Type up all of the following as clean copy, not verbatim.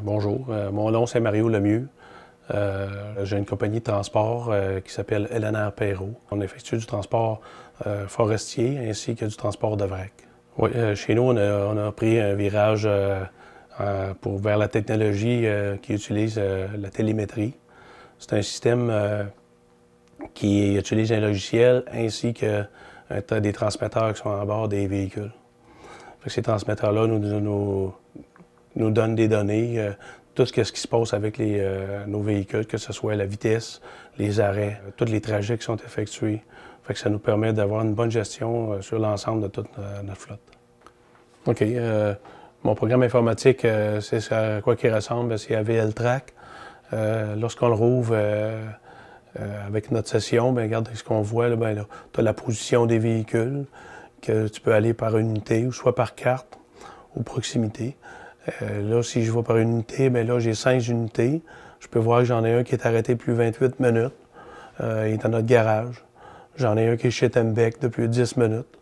Bonjour, mon nom c'est Mario Lemieux. J'ai une compagnie de transport qui s'appelle LNR Perrault. On effectue du transport forestier ainsi que du transport de vrac. Oui, chez nous, on a pris un virage vers la technologie qui utilise la télémétrie. C'est un système qui utilise un logiciel ainsi que des transmetteurs qui sont à bord des véhicules. Ces transmetteurs-là nous donnent des données, tout ce qui se passe avec nos véhicules, que ce soit la vitesse, les arrêts, tous les trajets qui sont effectués. Ça nous permet d'avoir une bonne gestion sur l'ensemble de toute notre flotte. OK. Mon programme informatique, c'est à quoi qu'il ressemble, c'est AVL-Track. Lorsqu'on le rouvre avec notre session, bien, regarde ce qu'on voit, là, tu as la position des véhicules, que tu peux aller par unité ou soit par carte ou proximité. Là, si je vais par unité, bien là, j'ai 5 unités. Je peux voir que j'en ai un qui est arrêté depuis 28 minutes. Il est dans notre garage. J'en ai un qui est chez Tembec depuis 10 minutes.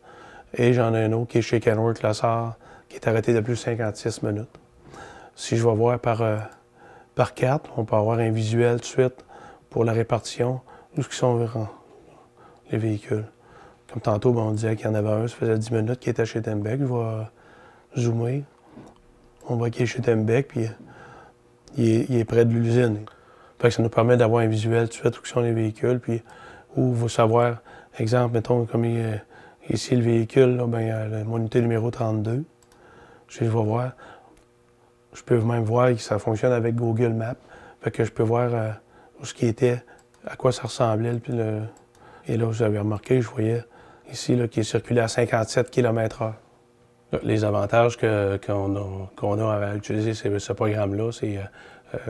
Et j'en ai un autre qui est chez Kenworth Lassard, qui est arrêté depuis 56 minutes. Si je vais voir par carte, on peut avoir un visuel tout de suite pour la répartition, où sont les véhicules. Comme tantôt, on disait qu'il y en avait un, ça faisait 10 minutes qui était chez Tembec. Je vais zoomer. On voit qu'il est chez Tembec, puis il est près de l'usine. Ça nous permet d'avoir un visuel tout de suite où sont les véhicules, puis où vous savoir, exemple, mettons, comme ici le véhicule, là, mon unité numéro 32. Je vais voir. Je peux même voir que ça fonctionne avec Google Maps. Fait que je peux voir où ce qui était, à quoi ça ressemblait. Et là, vous avez remarqué, je voyais ici qu'il circulait à 57 km/h. Les avantages qu'on a à utiliser ce programme-là, c'est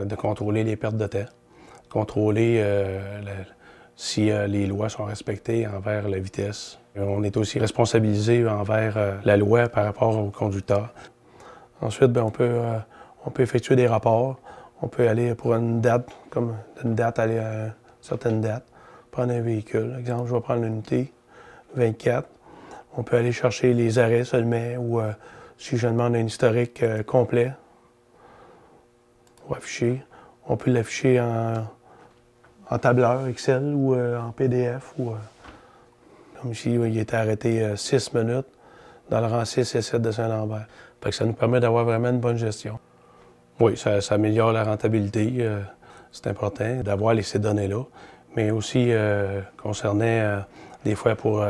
de contrôler les pertes de temps, contrôler si les lois sont respectées envers la vitesse. On est aussi responsabilisé envers la loi par rapport au conducteur. Ensuite, bien, on peut effectuer des rapports. On peut aller pour une date, comme une date, aller à une certaine date, prendre un véhicule. Exemple, je vais prendre l'unité 24. On peut aller chercher les arrêts seulement ou si je demande un historique complet, ou afficher. On peut l'afficher en tableur Excel ou en PDF. Comme ici, il était arrêté 6 minutes dans le rang 6 et 7 de Saint-Lambert. Ça nous permet d'avoir vraiment une bonne gestion. Oui, ça améliore la rentabilité. C'est important d'avoir ces données-là. Mais aussi concernant des fois pour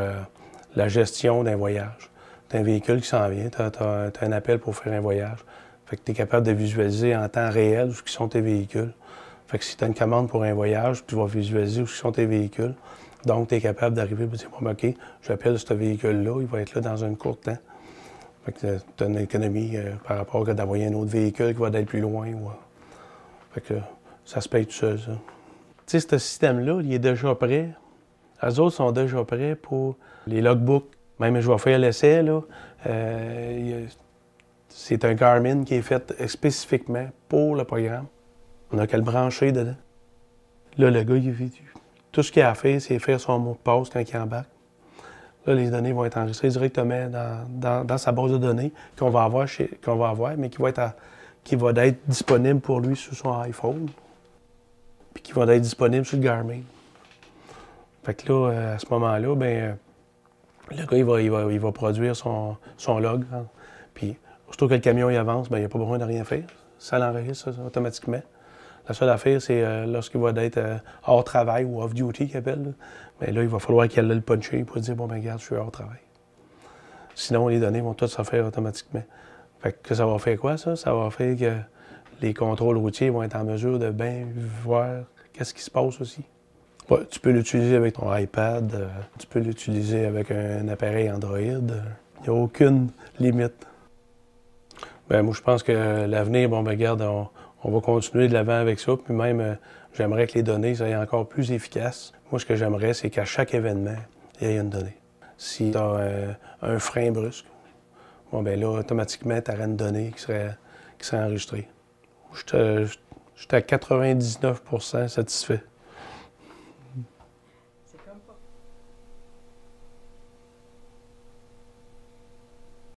la gestion d'un voyage. Tu as un véhicule qui s'en vient, tu as un appel pour faire un voyage. Tu es capable de visualiser en temps réel où sont tes véhicules. Si tu as une commande pour un voyage, tu vas visualiser où sont tes véhicules. Donc, tu es capable d'arriver et de dire, bon, OK, j'appelle ce véhicule-là, il va être là dans un court temps. Tu as une économie par rapport à d'envoyer un autre véhicule qui va être plus loin. Ça se paye tout seul, ça. Tu sais, ce système-là, il est déjà prêt. Les autres sont déjà prêts pour les logbooks. Même je vais faire l'essai, là. C'est un Garmin qui est fait spécifiquement pour le programme. On n'a qu'à le brancher dedans. Là, le gars, tout ce qu'il a à faire, c'est faire son mot de passe quand il embarque. Là, les données vont être enregistrées directement dans sa base de données qu'on va avoir, mais qui va être disponible pour lui sur son iPhone, puis qui va être disponible sur le Garmin. Fait que là, à ce moment-là, bien, le gars, il va produire son log. Hein. Puis, surtout que le camion il avance, bien, il n'y a pas besoin de rien faire. Ça l'enregistre automatiquement. La seule affaire, c'est lorsqu'il va être hors travail ou off-duty qu'il appelle. Mais là, il va falloir qu'il aille le puncher pour dire, bon, ben regarde, je suis hors travail. Sinon, les données vont toutes se faire automatiquement. Fait que ça va faire quoi, ça? Ça va faire que les contrôles routiers vont être en mesure de bien voir qu'est-ce qui se passe aussi. Ouais, tu peux l'utiliser avec ton iPad, tu peux l'utiliser avec un appareil Android. Il n'y a aucune limite. Bien, moi, je pense que l'avenir, bon, ben regarde, on va continuer de l'avant avec ça. Puis même, j'aimerais que les données soient encore plus efficaces. Moi, ce que j'aimerais, c'est qu'à chaque événement, il y ait une donnée. Si tu as un frein brusque, bon, ben là, automatiquement, tu aurais une donnée qui serait enregistrée. Je suis à 99% satisfait.